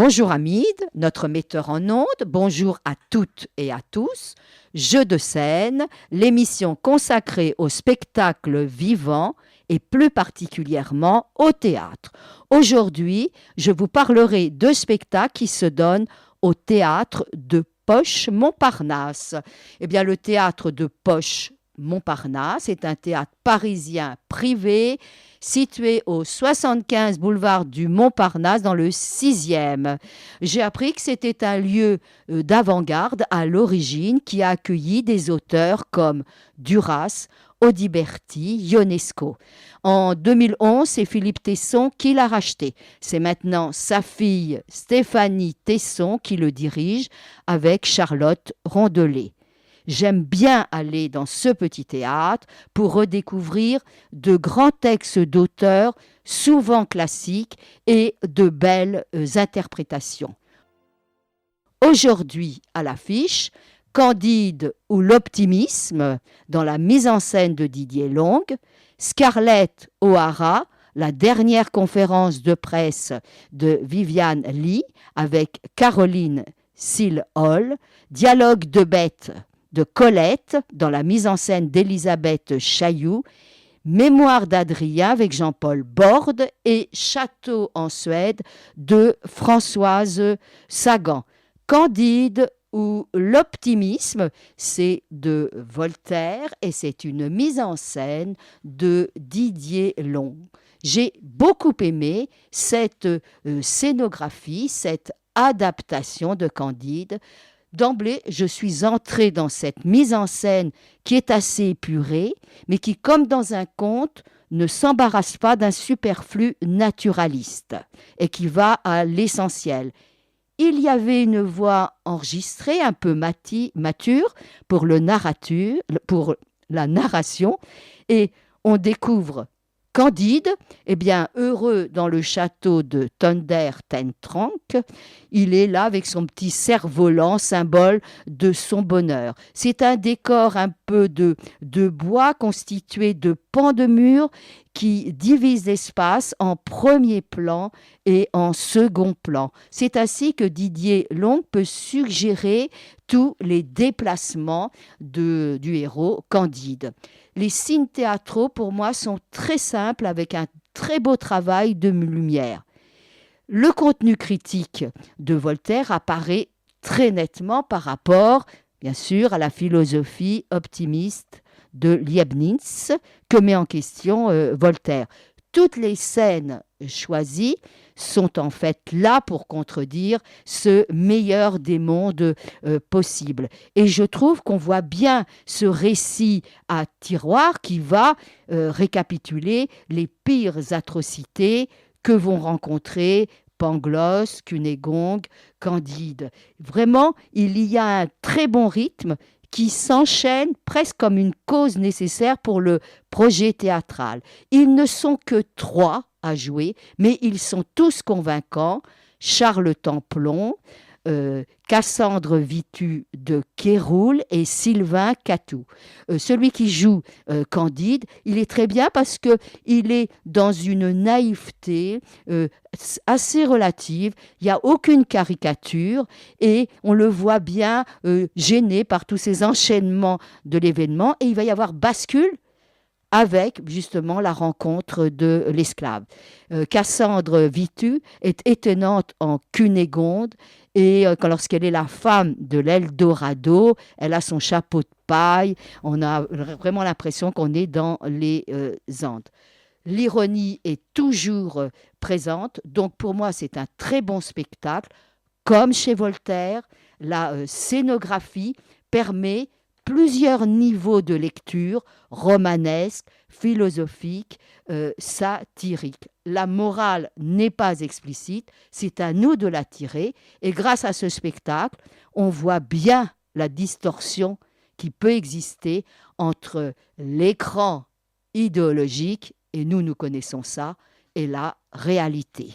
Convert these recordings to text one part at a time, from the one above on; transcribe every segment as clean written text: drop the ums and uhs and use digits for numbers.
Bonjour Hamid, notre metteur en ondes, bonjour à toutes et à tous. Jeux de scène, l'émission consacrée au spectacle vivant et plus particulièrement au théâtre. Aujourd'hui, je vous parlerai de spectacles qui se donnent au théâtre de Poche Montparnasse. Eh bien, le théâtre de Poche Montparnasse est un théâtre parisien privé situé au 75 boulevard du Montparnasse dans le 6e. J'ai appris que c'était un lieu d'avant-garde à l'origine qui a accueilli des auteurs comme Duras, Audiberti, Ionesco. En 2011, c'est Philippe Tesson qui l'a racheté. C'est maintenant sa fille Stéphanie Tesson qui le dirige avec Charlotte Rondelet. J'aime bien aller dans ce petit théâtre pour redécouvrir de grands textes d'auteurs, souvent classiques, et de belles interprétations. Aujourd'hui, à l'affiche, Candide ou l'optimisme dans la mise en scène de Didier Long, Scarlett O'Hara, la dernière conférence de presse de Viviane Lee avec Caroline Seal-Hall, Dialogue de bêtes de Colette dans la mise en scène d'Elisabeth Chailloux, Mémoire d'Adrien avec Jean-Paul Borde et Château en Suède de Françoise Sagan. Candide ou l'optimisme, c'est de Voltaire et c'est une mise en scène de Didier Long. J'ai beaucoup aimé cette scénographie, cette adaptation de Candide. D'emblée, je suis entrée dans cette mise en scène qui est assez épurée, mais qui, comme dans un conte, ne s'embarrasse pas d'un superflu naturaliste et qui va à l'essentiel. Il y avait une voix enregistrée un peu mature pour la narration, et on découvre Candide, eh bien, heureux dans le château de Thunder-ten-Tronckh, il est là avec son petit cerf-volant, symbole de son bonheur. C'est un décor un peu de bois constitué de pans de mur qui divise l'espace en premier plan et en second plan. C'est ainsi que Didier Long peut suggérer tous les déplacements du héros Candide. Les signes théâtraux, pour moi, sont très simples avec un très beau travail de lumière. Le contenu critique de Voltaire apparaît très nettement par rapport, bien sûr, à la philosophie optimiste de Leibniz que met en question Voltaire. Toutes les scènes choisies sont en fait là pour contredire ce meilleur des mondes possible. Et je trouve qu'on voit bien ce récit à tiroir qui va récapituler les pires atrocités que vont rencontrer Pangloss, Cunégonde, Candide. Vraiment, il y a un très bon rythme qui s'enchaîne presque comme une cause nécessaire pour le projet théâtral. Ils ne sont que 3 à jouer, mais ils sont tous convaincants. Charles Templon, Cassandre Vitu de Kéroul et Sylvain Catou. Celui qui joue Candide, il est très bien parce qu'il est dans une naïveté assez relative, il n'y a aucune caricature et on le voit bien gêné par tous ces enchaînements de l'événement, et il va y avoir bascule avec justement la rencontre de l'esclave. Cassandre Vitu est étonnante en Cunégonde, et lorsqu'elle est la femme de l'Eldorado, elle a son chapeau de paille, on a vraiment l'impression qu'on est dans les Andes. L'ironie est toujours présente, donc pour moi c'est un très bon spectacle. Comme chez Voltaire, la scénographie permet plusieurs niveaux de lecture, romanesque, philosophique, satirique. La morale n'est pas explicite, c'est à nous de la tirer, et grâce à ce spectacle, on voit bien la distorsion qui peut exister entre l'écran idéologique, et nous connaissons ça, et la réalité.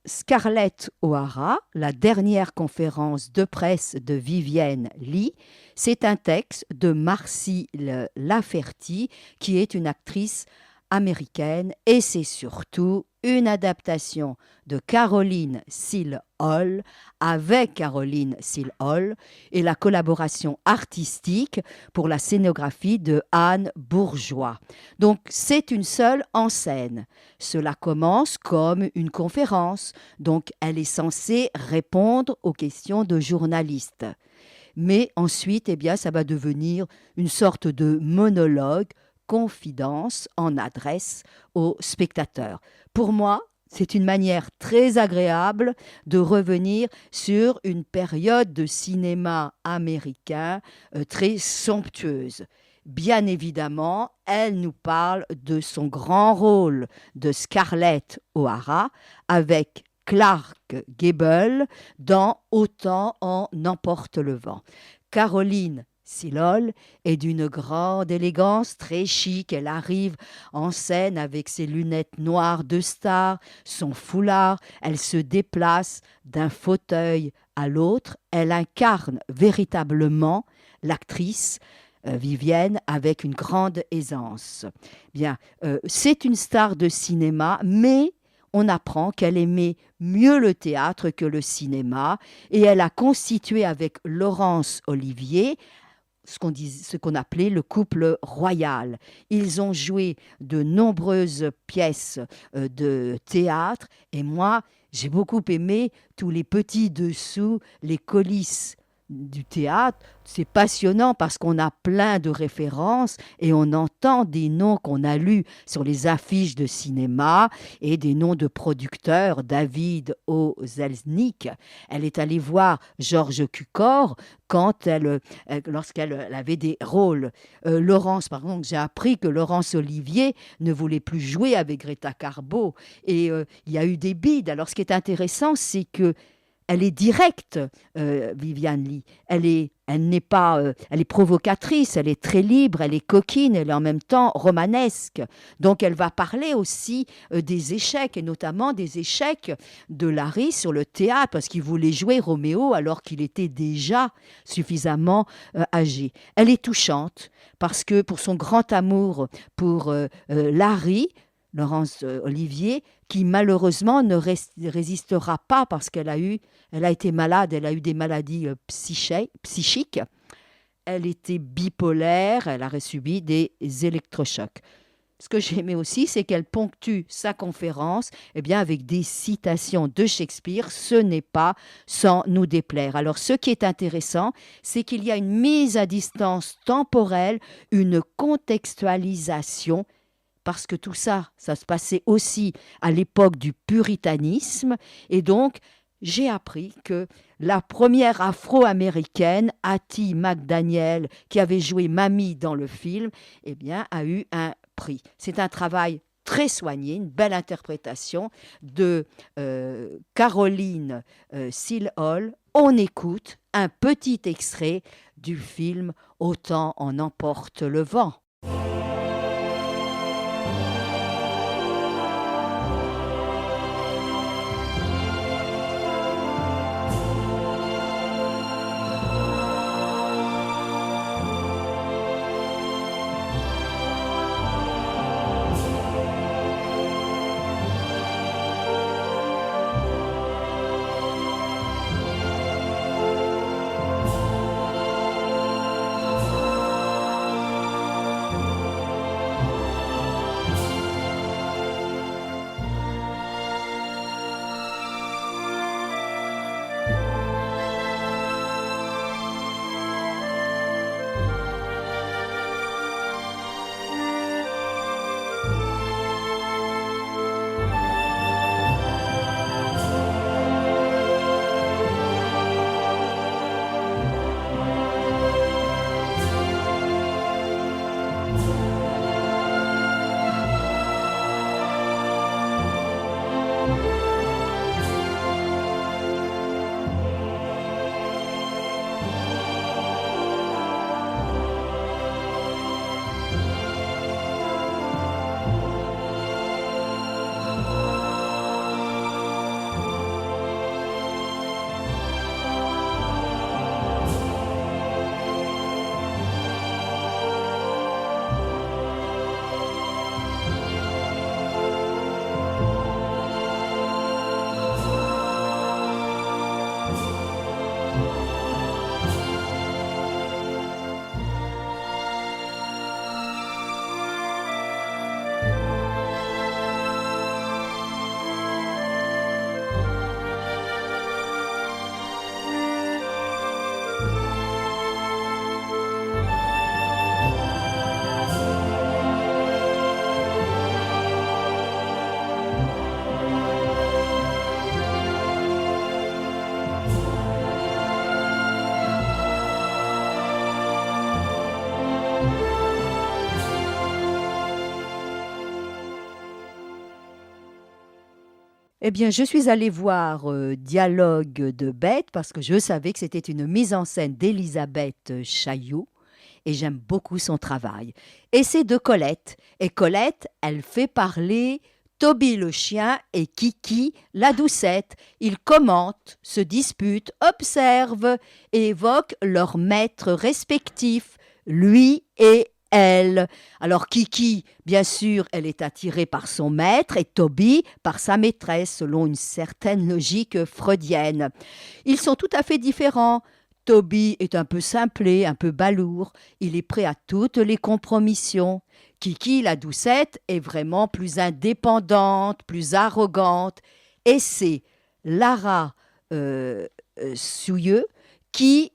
Scarlett O'Hara, la dernière conférence de presse de Vivien Leigh, c'est un texte de Marcie Lafferty, qui est une actrice américaine, et c'est surtout une adaptation de Caroline Seal Hall avec Caroline Seal Hall et la collaboration artistique pour la scénographie de Anne Bourgeois. Donc c'est une seule en scène. Cela commence comme une conférence, donc elle est censée répondre aux questions de journalistes. Mais ensuite, eh bien, ça va devenir une sorte de monologue, confidence en adresse aux spectateurs. Pour moi, c'est une manière très agréable de revenir sur une période de cinéma américain très somptueuse. Bien évidemment, elle nous parle de son grand rôle de Scarlett O'Hara avec Clark Gable dans Autant en emporte le vent. Caroline Silol est d'une grande élégance, très chic. Elle arrive en scène avec ses lunettes noires de star, son foulard. Elle se déplace d'un fauteuil à l'autre. Elle incarne véritablement l'actrice Vivienne avec une grande aisance. Bien, c'est une star de cinéma, mais on apprend qu'elle aimait mieux le théâtre que le cinéma et elle a constitué avec Laurence Olivier ce qu'on appelait le couple royal. Ils ont joué de nombreuses pièces de théâtre et moi, j'ai beaucoup aimé tous les petits dessous, les coulisses du théâtre. C'est passionnant parce qu'on a plein de références et on entend des noms qu'on a lus sur les affiches de cinéma et des noms de producteurs, David O. Selznick. Elle est allée voir Georges Cukor lorsqu'elle avait des rôles. Laurence, par exemple, j'ai appris que Laurence Olivier ne voulait plus jouer avec Greta Garbo et il y a eu des bides. Alors ce qui est intéressant, c'est que elle est directe, Vivien Leigh. Elle est provocatrice, elle est très libre, elle est coquine, elle est en même temps romanesque. Donc elle va parler aussi des échecs, et notamment des échecs de Larry sur le théâtre, parce qu'il voulait jouer Roméo alors qu'il était déjà suffisamment âgé. Elle est touchante, parce que pour son grand amour pour Larry, Laurence Olivier, qui malheureusement ne résistera pas parce elle a été malade, elle a eu des maladies psychiques. Elle était bipolaire, elle a subi des électrochocs. Ce que j'ai aimé aussi, c'est qu'elle ponctue sa conférence avec des citations de Shakespeare. Ce n'est pas sans nous déplaire. Alors, ce qui est intéressant, c'est qu'il y a une mise à distance temporelle, une contextualisation, parce que tout ça, ça se passait aussi à l'époque du puritanisme. Et donc, j'ai appris que la première afro-américaine, Hattie McDaniel, qui avait joué Mamie dans le film, a eu un prix. C'est un travail très soigné, une belle interprétation de Caroline Seal Hall. On écoute un petit extrait du film Autant en emporte le vent. Eh bien, je suis allée voir Dialogue de Bête parce que je savais que c'était une mise en scène d'Elisabeth Chailloux et j'aime beaucoup son travail. Et c'est de Colette. Et Colette, elle fait parler Toby le chien et Kiki la doucette. Ils commentent, se disputent, observent et évoquent leurs maîtres respectifs, lui et elle. Alors Kiki, bien sûr, elle est attirée par son maître et Toby par sa maîtresse, selon une certaine logique freudienne. Ils sont tout à fait différents. Toby est un peu simplé, un peu balourd. Il est prêt à toutes les compromissions. Kiki, la doucette, est vraiment plus indépendante, plus arrogante. Et c'est Lara Souilleux qui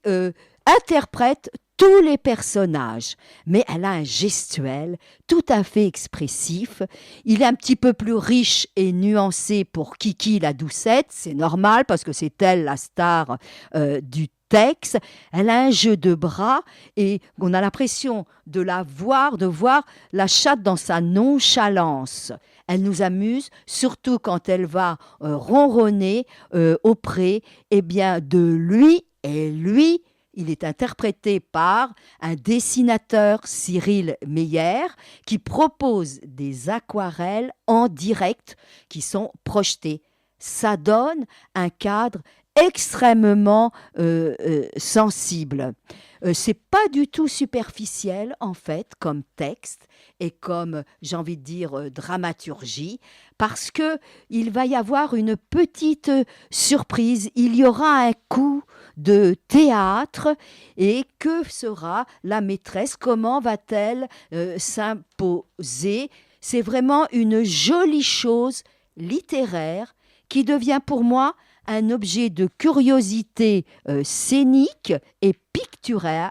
interprète tous les personnages, mais elle a un gestuel tout à fait expressif. Il est un petit peu plus riche et nuancé pour Kiki la doucette, c'est normal parce que c'est elle la star du texte. Elle a un jeu de bras et on a l'impression de la voir, de voir la chatte dans sa nonchalance. Elle nous amuse, surtout quand elle va ronronner auprès de lui et lui. Il est interprété par un dessinateur, Cyril Meyer, qui propose des aquarelles en direct qui sont projetées. Ça donne un cadre extrêmement sensible. C'est pas du tout superficiel en fait comme texte et comme j'ai envie de dire dramaturgie parce que il va y avoir une petite surprise, il y aura un coup de théâtre et que sera la maîtresse, comment va-t-elle s'imposer? C'est vraiment une jolie chose littéraire qui devient pour moi un objet de curiosité scénique et picturale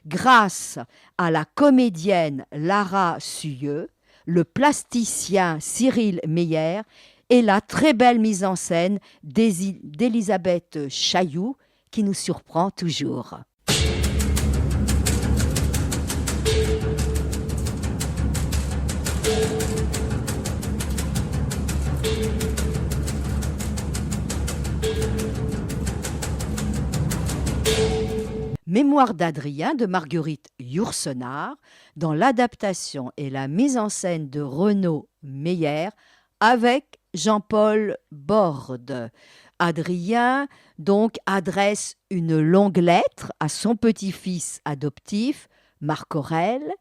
grâce à la comédienne Lara Souilleux, le plasticien Cyril Meyer et la très belle mise en scène d'Elisabeth Chailloux qui nous surprend toujours. Mémoire d'Adrien de Marguerite Yourcenar dans l'adaptation et la mise en scène de Renaud Meyer avec Jean-Paul Borde. Adrien donc adresse une longue lettre à son petit-fils adoptif Marc Aurèle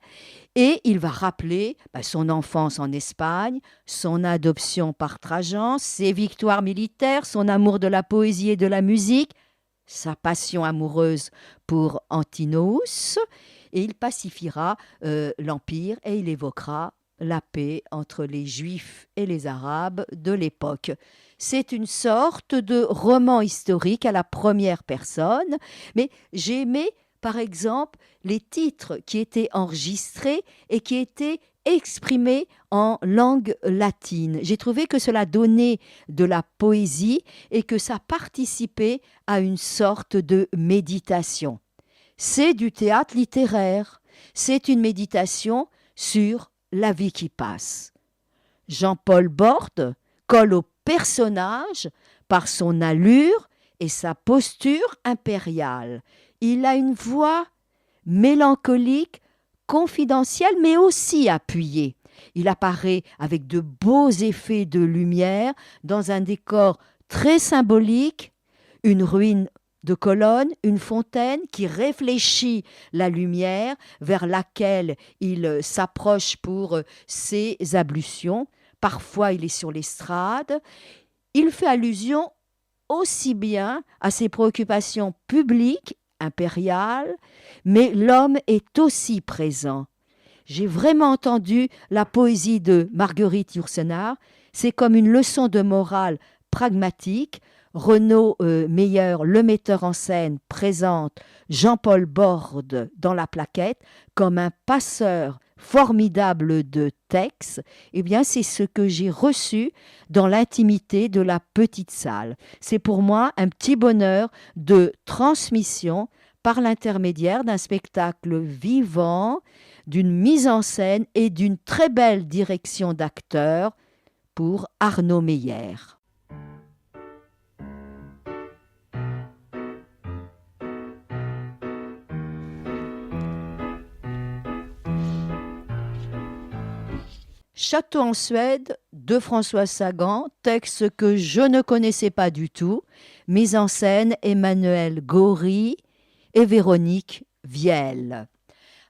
et il va rappeler son enfance en Espagne, son adoption par Trajan, ses victoires militaires, son amour de la poésie et de la musique, sa passion amoureuse pour Antinous, et il pacifiera l'Empire et il évoquera la paix entre les Juifs et les Arabes de l'époque. C'est une sorte de roman historique à la première personne, mais j'ai aimé, par exemple, les titres qui étaient enregistrés et qui étaient exprimé en langue latine. J'ai trouvé que cela donnait de la poésie et que ça participait à une sorte de méditation. C'est du théâtre littéraire, c'est une méditation sur la vie qui passe. Jean-Paul Borde colle au personnage par son allure et sa posture impériale. Il a une voix mélancolique, confidentiel mais aussi appuyé. Il apparaît avec de beaux effets de lumière dans un décor très symbolique, une ruine de colonnes, une fontaine qui réfléchit la lumière vers laquelle il s'approche pour ses ablutions. Parfois il est sur l'estrade. Il fait allusion aussi bien à ses préoccupations publiques impériale, mais l'homme est aussi présent. J'ai vraiment entendu la poésie de Marguerite Yourcenar, c'est comme une leçon de morale pragmatique. Renaud Meyer, le metteur en scène, présente Jean-Paul Borde dans la plaquette comme un passeur formidable de texte. Eh bien, c'est ce que j'ai reçu dans l'intimité de la petite salle. C'est pour moi un petit bonheur de transmission par l'intermédiaire d'un spectacle vivant, d'une mise en scène et d'une très belle direction d'acteurs pour Arnaud Meyer. Château en Suède de François Sagan, texte que je ne connaissais pas du tout, mise en scène Emmanuel Gaury et Véronique Viel.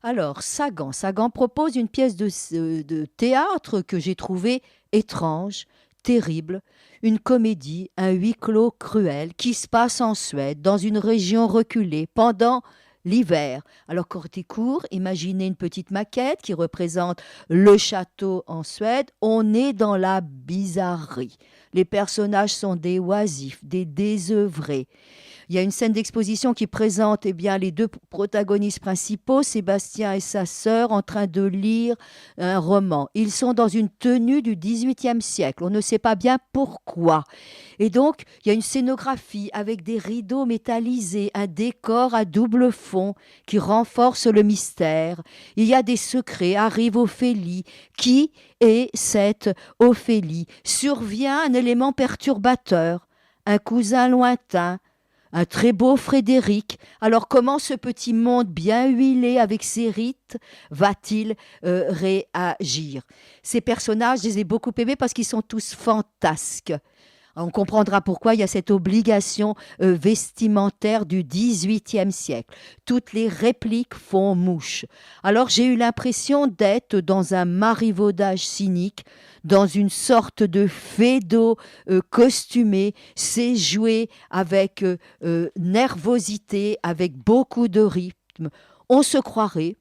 Alors, Sagan propose une pièce de théâtre que j'ai trouvée étrange, terrible, une comédie, un huis clos cruel qui se passe en Suède, dans une région reculée, pendant l'hiver. Alors, côté court, imaginez une petite maquette qui représente le château en Suède. On est dans la bizarrerie. Les personnages sont des oisifs, des désœuvrés. Il y a une scène d'exposition qui présente les deux protagonistes principaux, Sébastien et sa sœur, en train de lire un roman. Ils sont dans une tenue du XVIIIe siècle. On ne sait pas bien pourquoi. Et donc, il y a une scénographie avec des rideaux métallisés, un décor à double fond qui renforce le mystère. Il y a des secrets. Arrive Ophélie. Qui est cette Ophélie? Survient un élément perturbateur, un cousin lointain, un très beau Frédéric. Alors comment ce petit monde bien huilé avec ses rites va-t-il réagir? Ces personnages, je les ai beaucoup aimés parce qu'ils sont tous fantasques. On comprendra pourquoi il y a cette obligation vestimentaire du XVIIIe siècle. Toutes les répliques font mouche. Alors j'ai eu l'impression d'être dans un marivaudage cynique, dans une sorte de feydeau costumé. C'est joué avec nervosité, avec beaucoup de rythme. On se croirait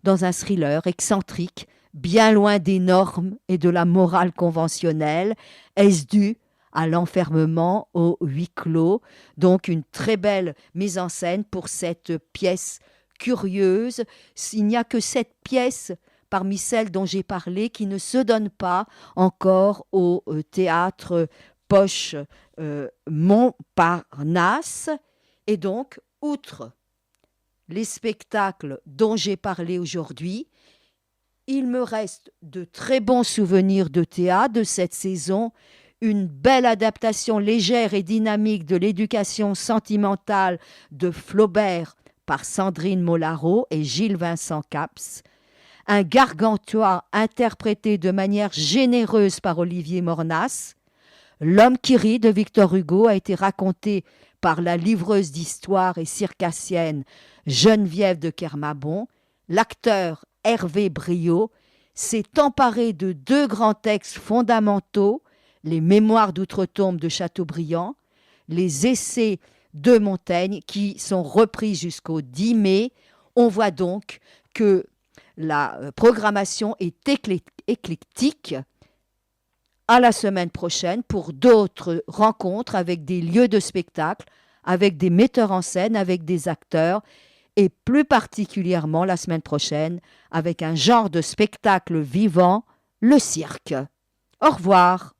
dans un thriller excentrique, bien loin des normes et de la morale conventionnelle. Est-ce dû à l'enfermement au huis clos? Donc une très belle mise en scène pour cette pièce curieuse. Il n'y a que cette pièce parmi celles dont j'ai parlé qui ne se donne pas encore au théâtre Poche Montparnasse. Et donc, outre les spectacles dont j'ai parlé aujourd'hui, il me reste de très bons souvenirs de théâtre de cette saison. Une belle adaptation légère et dynamique de l'éducation sentimentale de Flaubert par Sandrine Molaro et Gilles Vincent Caps. Un Gargantua interprété de manière généreuse par Olivier Mornas. L'homme qui rit de Victor Hugo a été raconté par la livreuse d'histoire et circassienne Geneviève de Kermabon. L'acteur Hervé Briot s'est emparé de deux grands textes fondamentaux, les Mémoires d'outre-tombe de Chateaubriand, les Essais de Montaigne, qui sont repris jusqu'au 10 mai. On voit donc que la programmation est éclectique. À la semaine prochaine pour d'autres rencontres avec des lieux de spectacle, avec des metteurs en scène, avec des acteurs, et plus particulièrement la semaine prochaine avec un genre de spectacle vivant, le cirque. Au revoir.